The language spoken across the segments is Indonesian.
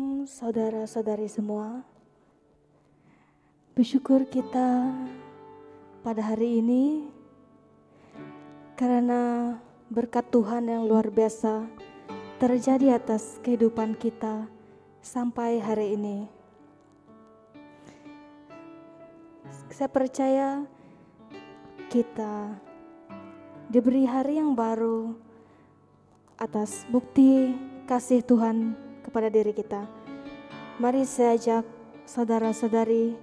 Shalom saudara-saudari semua. Bersyukur kita pada hari ini karena berkat Tuhan yang luar biasa terjadi atas kehidupan kita sampai hari ini. Saya percaya kita diberi hari yang baru atas bukti kasih Tuhan kepada diri kita. Mari saya ajak saudara-saudari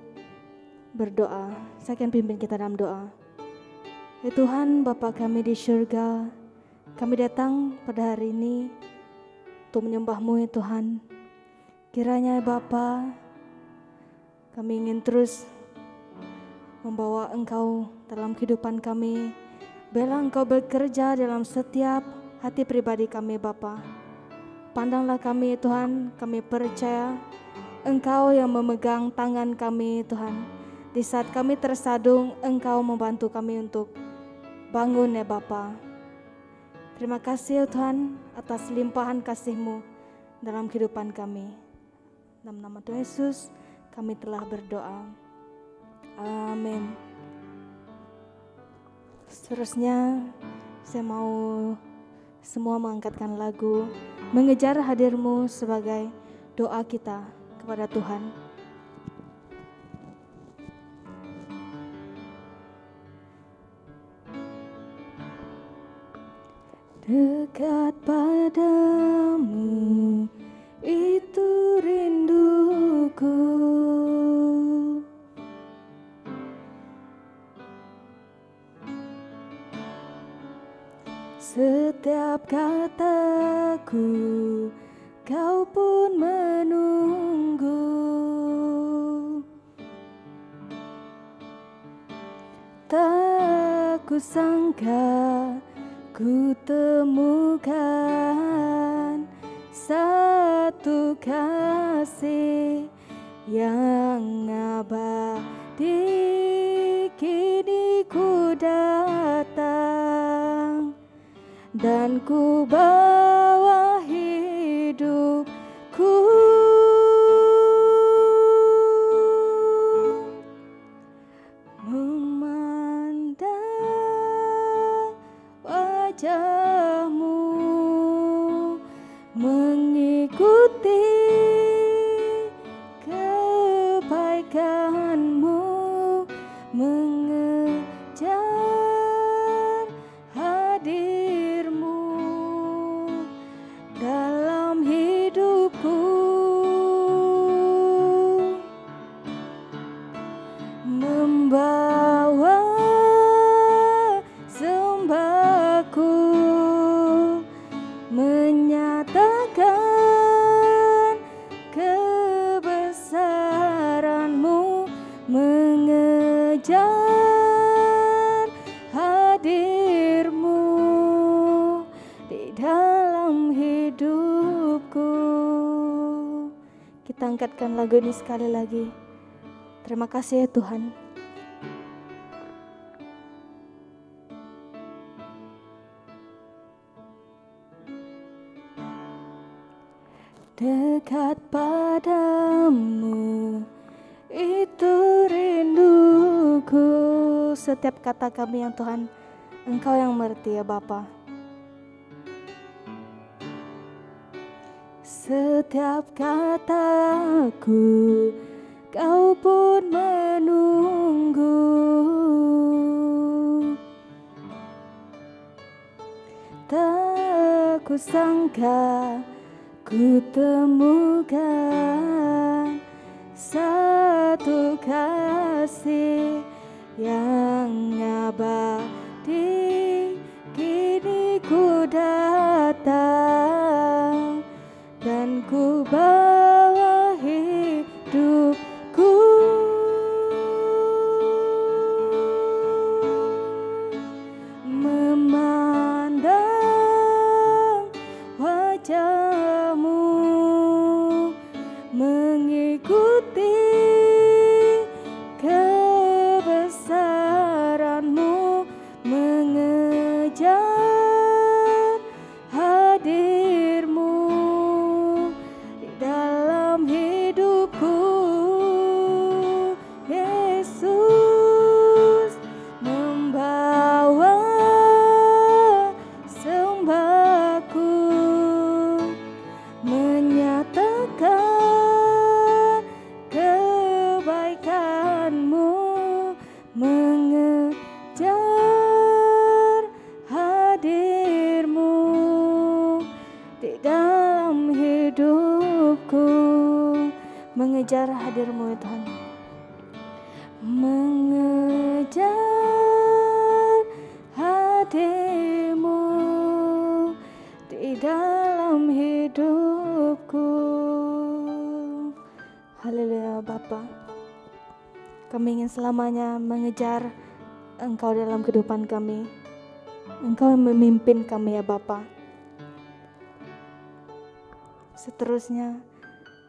berdoa. Saya akan pimpin kita dalam doa. Ya Tuhan, Bapa kami di surga, kami datang pada hari ini untuk menyembah-Mu ya Tuhan. Kiranya Bapa, kami ingin terus membawa Engkau dalam kehidupan kami. Biarlah Engkau bekerja dalam setiap hati pribadi kami Bapa. Pandanglah kami Tuhan, kami percaya Engkau yang memegang tangan kami Tuhan. Di saat kami tersadung, Engkau membantu kami untuk bangun ya Bapa. Terima kasih ya Tuhan atas limpahan kasih-Mu dalam kehidupan kami. Dalam nama Tuhan Yesus kami telah berdoa. Amin. Seterusnya saya mau semua mengangkatkan lagu Mengejar Hadir-Mu sebagai doa kita kepada Tuhan. Dekat padamu itu rinduku, setiap kataku Kau pun menunggu. Tak kusangka ku temukan satu kasih yang abadi. Kini ku datang dan ku bawa hidupku, memandang wajah-Mu, mengikuti kebaikan-Mu, mengejar hadir-Mu dalam hidupku, membawa sembahku, menyatakan kebesaran-Mu, mengejar hadir-Mu di dalam hidupku. Kita angkatkan lagu ini sekali lagi. Terima kasih ya Tuhan. Dekat padamu itu rinduku. Setiap kata kami yang Tuhan, Engkau yang mengerti ya Bapa. Setiap kataku Kau pun menunggu. Tak kusangka ku temukan satu kasih yang abadi. Kini ku datang dan ku bawa hidupku, memandang wajah-Mu, mengejar hadir-Mu ya Tuhan. Mengejar hadir-Mu di dalam hidupku. Haleluya Bapa. Kami ingin selamanya mengejar Engkau dalam kehidupan kami. Engkau yang memimpin kami ya Bapa. Seterusnya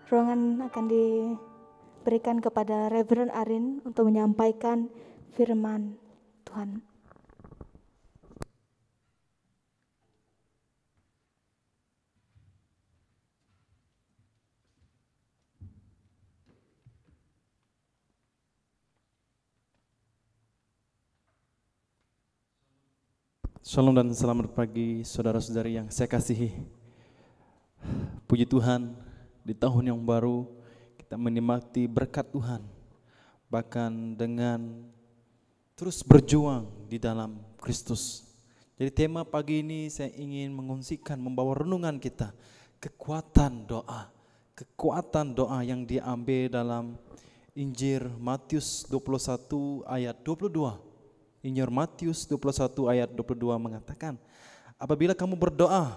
ruangan akan diberikan kepada Reverend Arin untuk menyampaikan firman Tuhan. Shalom dan selamat pagi saudara-saudari yang saya kasihi. Puji Tuhan, di tahun yang baru kita menikmati berkat Tuhan. Bahkan dengan terus berjuang di dalam Kristus. Jadi tema pagi ini saya ingin mengungsikan, membawa renungan kita, kekuatan doa. Kekuatan doa yang diambil dalam Injil Matius 21 ayat 22. Injil Matius 21 ayat 22 mengatakan, apabila kamu berdoa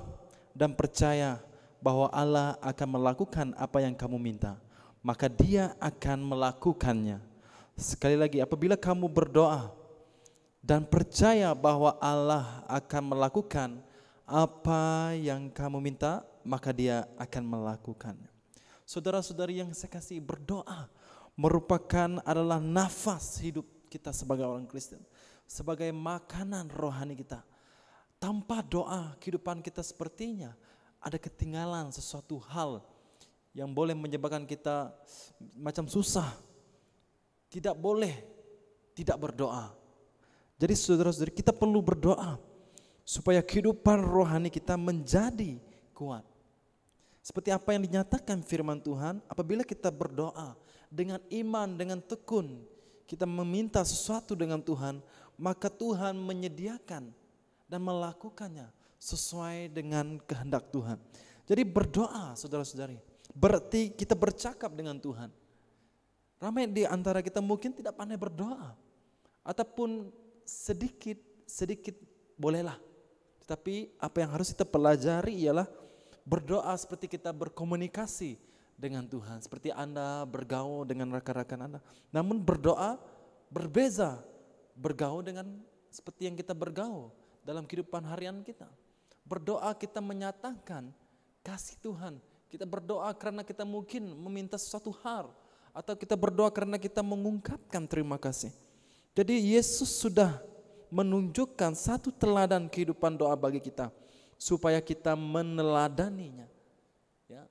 dan percaya bahwa Allah akan melakukan apa yang kamu minta, maka Dia akan melakukannya. Sekali lagi, apabila kamu berdoa dan percaya bahwa Allah akan melakukan apa yang kamu minta, maka Dia akan melakukannya. Saudara-saudari yang saya kasih, berdoa merupakan adalah nafas hidup kita sebagai orang Kristen, sebagai makanan rohani kita. Tanpa doa kehidupan kita sepertinya ada ketinggalan sesuatu hal yang boleh menyebabkan kita macam susah. Tidak boleh tidak berdoa. Jadi saudara-saudari, kita perlu berdoa supaya kehidupan rohani kita menjadi kuat. Seperti apa yang dinyatakan firman Tuhan, apabila kita berdoa dengan iman, dengan tekun, kita meminta sesuatu dengan Tuhan, maka Tuhan menyediakan dan melakukannya sesuai dengan kehendak Tuhan. Jadi berdoa saudara-saudari, berarti kita bercakap dengan Tuhan. Ramai di antara kita mungkin tidak pandai berdoa, ataupun sedikit bolehlah. Tetapi apa yang harus kita pelajari ialah berdoa seperti kita berkomunikasi dengan Tuhan. Seperti Anda bergaul dengan rekan-rekan Anda. Namun berdoa berbeza bergaul dengan seperti yang kita bergaul dalam kehidupan harian kita. Berdoa kita menyatakan kasih Tuhan. Kita berdoa karena kita mungkin meminta sesuatu hal, atau kita berdoa karena kita mengungkapkan terima kasih. Jadi Yesus sudah menunjukkan satu teladan kehidupan doa bagi kita, supaya kita meneladaninya. Ya.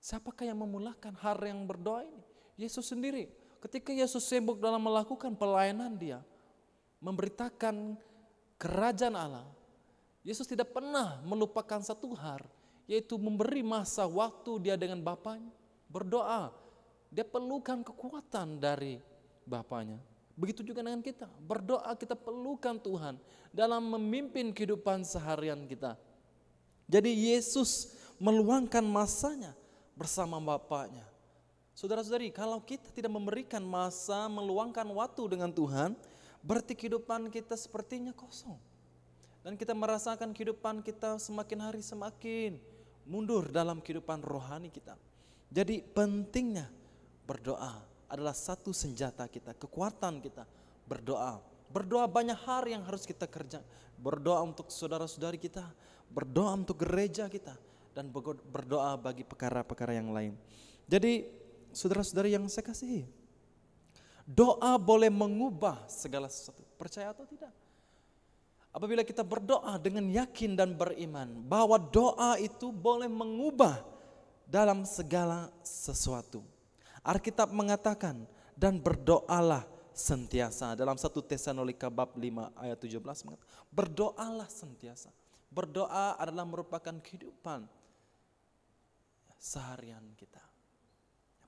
Siapakah yang memulakan hal yang berdoa ini? Yesus sendiri. Ketika Yesus sibuk dalam melakukan pelayanan Dia, memberitakan kerajaan Allah, Yesus tidak pernah melupakan satu hal, yaitu memberi masa waktu Dia dengan Bapanya, berdoa. Dia perlukan kekuatan dari Bapanya. Begitu juga dengan kita, berdoa kita perlukan Tuhan dalam memimpin kehidupan seharian kita. Jadi Yesus meluangkan masanya bersama Bapanya. Saudara-saudari, kalau kita tidak memberikan masa, meluangkan waktu dengan Tuhan, berarti kehidupan kita sepertinya kosong. Dan kita merasakan kehidupan kita semakin hari semakin mundur dalam kehidupan rohani kita. Jadi pentingnya berdoa adalah satu senjata kita, kekuatan kita berdoa. Berdoa banyak hal yang harus kita kerja. Berdoa untuk saudara-saudari kita, berdoa untuk gereja kita, dan berdoa bagi perkara-perkara yang lain. Jadi saudara-saudari yang saya kasihi, doa boleh mengubah segala sesuatu. Percaya atau tidak? Apabila kita berdoa dengan yakin dan beriman bahwa doa itu boleh mengubah dalam segala sesuatu. Alkitab mengatakan, dan berdoalah sentiasa. Dalam 1 Tesalonika bab 5 ayat 17 mengatakan, berdoalah sentiasa. Berdoa adalah merupakan kehidupan seharian kita.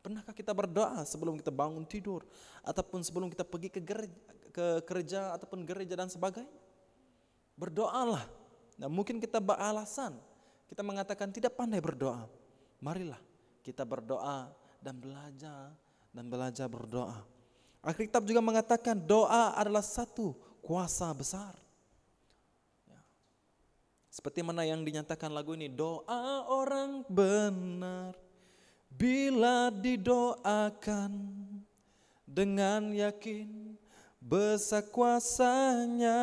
Pernahkah kita berdoa sebelum kita bangun tidur, ataupun sebelum kita pergi ke gereja ataupun gereja dan sebagainya? Berdoalah. Nah, mungkin kita beralasan, kita mengatakan tidak pandai berdoa. Marilah kita berdoa dan belajar berdoa. Alkitab juga mengatakan doa adalah satu kuasa besar. Seperti mana yang dinyatakan lagu ini, doa orang benar bila didoakan dengan yakin besar kuasanya.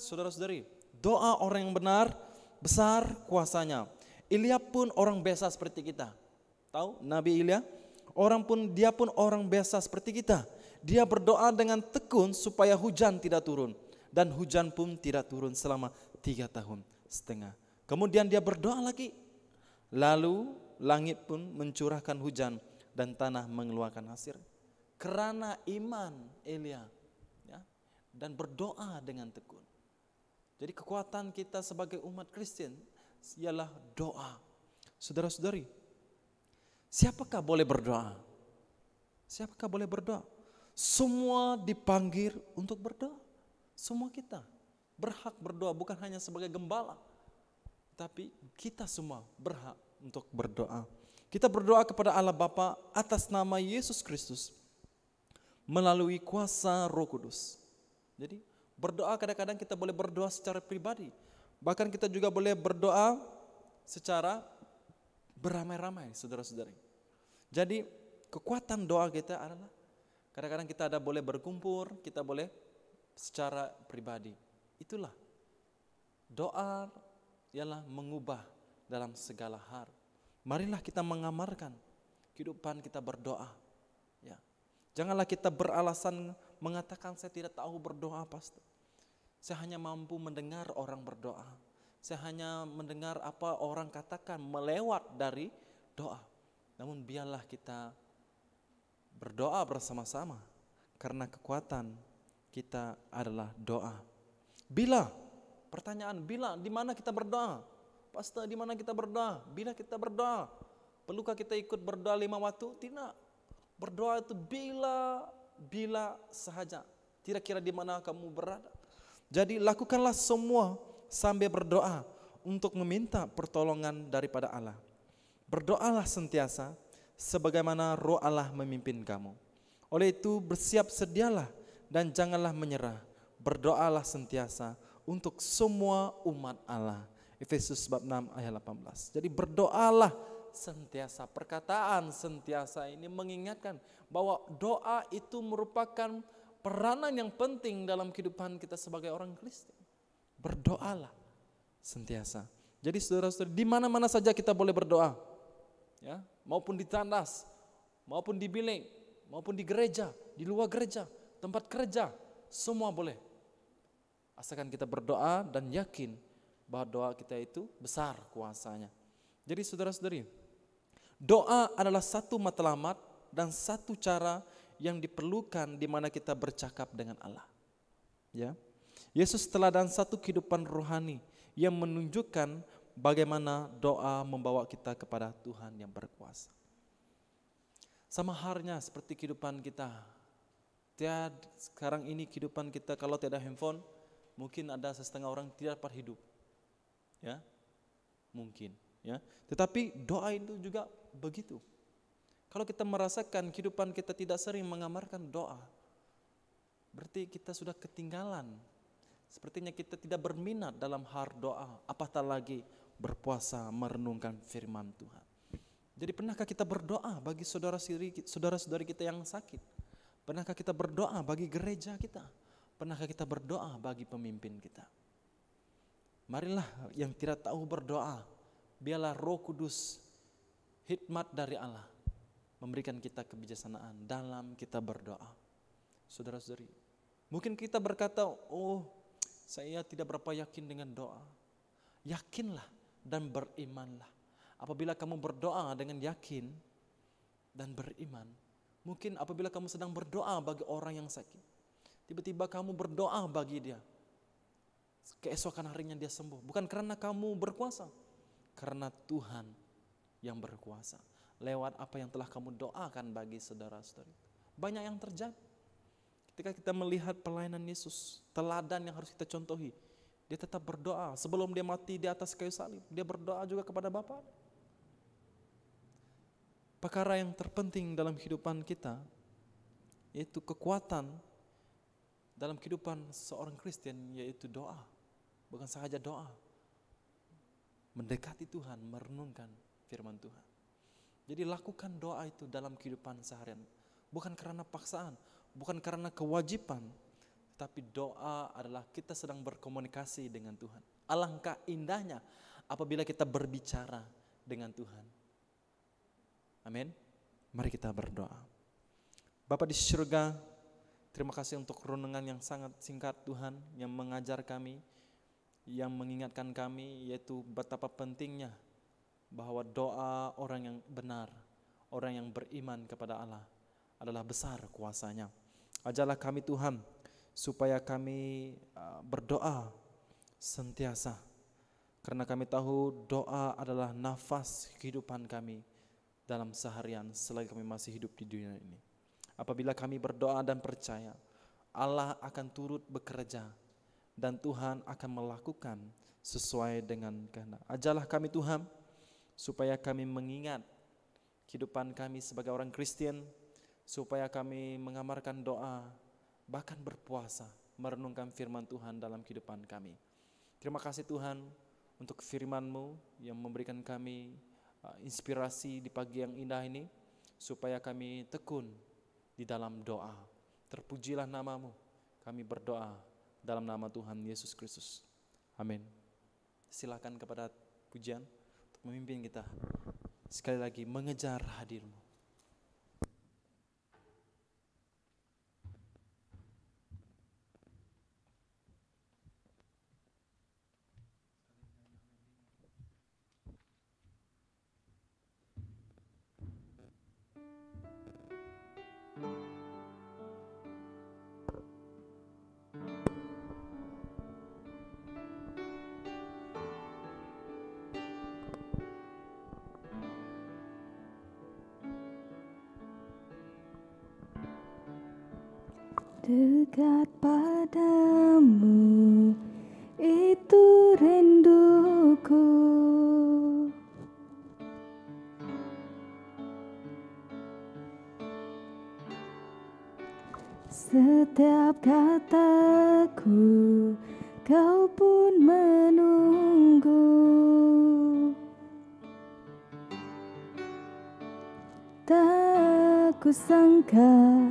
Saudara-saudari, doa orang yang benar besar kuasanya. Ilya pun orang biasa seperti kita. Tahu Nabi Ilya? Dia pun orang biasa seperti kita. Dia berdoa dengan tekun supaya hujan tidak turun. Dan hujan pun tidak turun selama 3,5 tahun. Kemudian dia berdoa lagi. Lalu langit pun mencurahkan hujan dan tanah mengeluarkan hasil. Karena iman Ilya, ya, dan berdoa dengan tekun. Jadi kekuatan kita sebagai umat Kristen ialah doa. Saudara-saudari, siapakah boleh berdoa? Siapakah boleh berdoa? Semua dipanggil untuk berdoa. Semua kita berhak berdoa, bukan hanya sebagai gembala, tapi kita semua berhak untuk berdoa. Kita berdoa kepada Allah Bapa atas nama Yesus Kristus melalui kuasa Roh Kudus. Jadi berdoa kadang-kadang kita boleh berdoa secara pribadi. Bahkan kita juga boleh berdoa secara beramai-ramai, saudara-saudari. Jadi kekuatan doa kita adalah kadang-kadang kita boleh berkumpul, kita boleh secara pribadi. Itulah doa ialah mengubah dalam segala hal. Marilah kita mengamarkan kehidupan kita berdoa. Ya. Janganlah kita beralasan mengatakan saya tidak tahu berdoa pastor. Saya hanya mampu mendengar orang berdoa. Saya hanya mendengar apa orang katakan melewat dari doa. Namun biarlah kita berdoa bersama-sama karena kekuatan kita adalah doa. Bila di mana kita berdoa? Pastor, di mana kita berdoa? Bila kita berdoa? Perlukah kita ikut berdoa 5 waktu? Tidak. Berdoa itu bila sahaja. Tidak kira di mana kamu berada. Jadi lakukanlah semua sambil berdoa untuk meminta pertolongan daripada Allah. Berdoalah sentiasa sebagaimana Roh Allah memimpin kamu. Oleh itu bersiap sedialah dan janganlah menyerah. Berdoalah sentiasa untuk semua umat Allah. Efesus bab 6 ayat 18. Jadi berdoalah sentiasa. Perkataan sentiasa ini mengingatkan bahwa doa itu merupakan peranan yang penting dalam kehidupan kita sebagai orang Kristen. Berdoalah sentiasa. Jadi saudara-saudara, di mana-mana saja kita boleh berdoa. Ya, maupun di tandas, maupun di bilik, maupun di gereja, di luar gereja, tempat kerja, semua boleh. Asalkan kita berdoa dan yakin bahwa doa kita itu besar kuasanya. Jadi saudara-saudari, doa adalah satu matlamat dan satu cara yang diperlukan di mana kita bercakap dengan Allah. Ya. Yesus teladan satu kehidupan rohani yang menunjukkan bagaimana doa membawa kita kepada Tuhan yang berkuasa. Sama halnya seperti kehidupan kita. Sekarang ini kehidupan kita kalau tidak handphone, mungkin ada setengah orang tidak dapat hidup. Ya. Mungkin, ya. Tetapi doa itu juga begitu. Kalau kita merasakan kehidupan kita tidak sering mengamarkan doa, berarti kita sudah ketinggalan. Sepertinya kita tidak berminat dalam hal doa, apatah lagi berpuasa merenungkan firman Tuhan. Jadi pernahkah kita berdoa bagi saudara-saudari kita yang sakit? Pernahkah kita berdoa bagi gereja kita? Pernahkah kita berdoa bagi pemimpin kita? Marilah yang tidak tahu berdoa, biarlah Roh Kudus, hikmat dari Allah, memberikan kita kebijaksanaan dalam kita berdoa. Saudara-saudari, mungkin kita berkata, oh saya tidak berapa yakin dengan doa. Yakinlah dan berimanlah. Apabila kamu berdoa dengan yakin dan beriman, mungkin apabila kamu sedang berdoa bagi orang yang sakit, tiba-tiba kamu berdoa bagi dia, keesokan harinya dia sembuh. Bukan karena kamu berkuasa, karena Tuhan yang berkuasa. Lewat apa yang telah kamu doakan bagi saudara-saudari. Banyak yang terjadi. Ketika kita melihat pelayanan Yesus, teladan yang harus kita contohi, dia tetap berdoa. Sebelum dia mati di atas kayu salib, dia berdoa juga kepada Bapa. perkara yang terpenting dalam kehidupan kita, yaitu kekuatan dalam kehidupan seorang Kristen, yaitu doa. Bukan saja doa, mendekati Tuhan, merenungkan firman Tuhan. Jadi lakukan doa itu dalam kehidupan seharian. Bukan karena paksaan, bukan karena kewajiban, tapi doa adalah kita sedang berkomunikasi dengan Tuhan. Alangkah indahnya apabila kita berbicara dengan Tuhan. Amin. Mari kita berdoa. Bapa di surga, terima kasih untuk renungan yang sangat singkat Tuhan, yang mengajar kami, yang mengingatkan kami, yaitu betapa pentingnya bahwa doa orang yang benar, orang yang beriman kepada Allah adalah besar kuasanya. Ajarlah kami Tuhan, supaya kami berdoa sentiasa, karena kami tahu doa adalah nafas kehidupan kami dalam seharian selagi kami masih hidup di dunia ini. Apabila kami berdoa dan percaya, Allah akan turut bekerja dan Tuhan akan melakukan sesuai dengan kehendak. Ajarlah kami Tuhan, supaya kami mengingat kehidupan kami sebagai orang Kristen, supaya kami mengamalkan doa, bahkan berpuasa, merenungkan firman Tuhan dalam kehidupan kami. Terima kasih Tuhan untuk firman-Mu yang memberikan kami inspirasi di pagi yang indah ini, supaya kami tekun di dalam doa. Terpujilah nama-Mu, kami berdoa dalam nama Tuhan Yesus Kristus. Amin. Silakan kepada pujian untuk memimpin kita sekali lagi mengejar hadir-Mu. Dekat padamu, itu rinduku. Setiap kataku, kau pun menunggu. Tak kusangka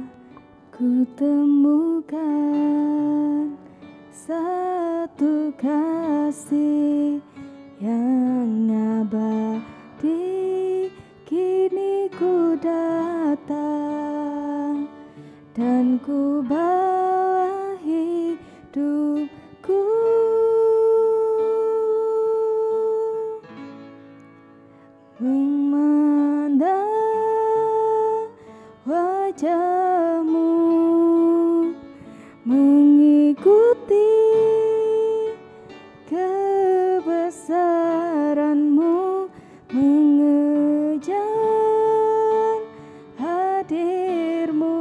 ku temukan satu kasih yang abadi. Kini ku datang dan ku bawa hidupku, memandang wajah-Mu, mengikuti kebesaran-Mu, mengejar hadir-Mu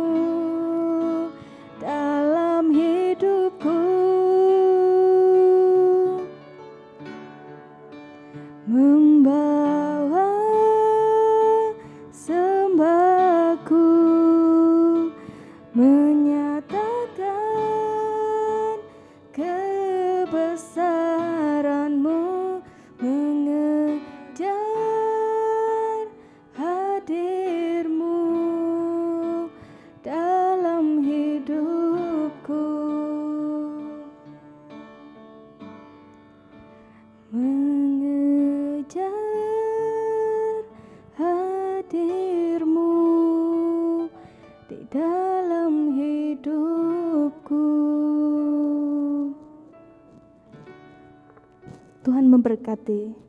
dalam hidupku, membawa sembahku, menyatakan kebesaran-Mu, mengejar hadir-Mu dalam hidupku, mengejar hadir-Mu di dalam hidupku. Tuhan memberkati.